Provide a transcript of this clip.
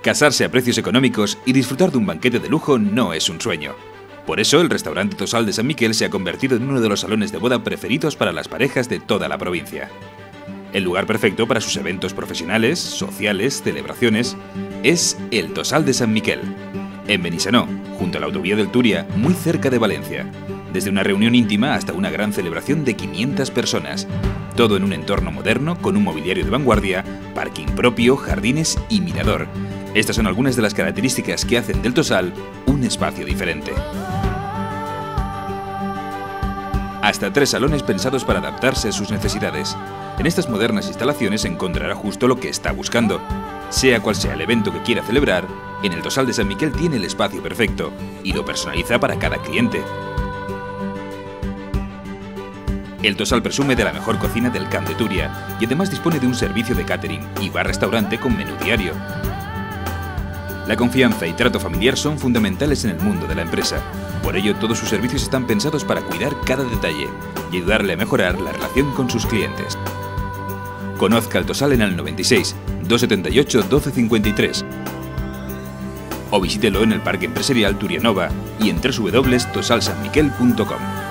Casarse a precios económicos y disfrutar de un banquete de lujo no es un sueño. Por eso, el restaurante Tosal de San Miquel se ha convertido en uno de los salones de boda preferidos para las parejas de toda la provincia. El lugar perfecto para sus eventos profesionales, sociales, celebraciones, es el Tosal de San Miquel, en Benissanó, junto a la autovía del Turia, muy cerca de Valencia. Desde una reunión íntima hasta una gran celebración de 500 personas. Todo en un entorno moderno, con un mobiliario de vanguardia, parking propio, jardines y mirador. Estas son algunas de las características que hacen del Tosal un espacio diferente. Hasta 3 salones pensados para adaptarse a sus necesidades. En estas modernas instalaciones encontrará justo lo que está buscando. Sea cual sea el evento que quiera celebrar, en el Tosal de San Miquel tiene el espacio perfecto y lo personaliza para cada cliente. El Tosal presume de la mejor cocina del Camp de Turia y además dispone de un servicio de catering y bar-restaurante con menú diario. La confianza y trato familiar son fundamentales en el mundo de la empresa. Por ello, todos sus servicios están pensados para cuidar cada detalle y ayudarle a mejorar la relación con sus clientes. Conozca el Tosal en el 96 278 1253 o visítelo en el Parque Empresarial Turianova y en www.tosalsanmiquel.com.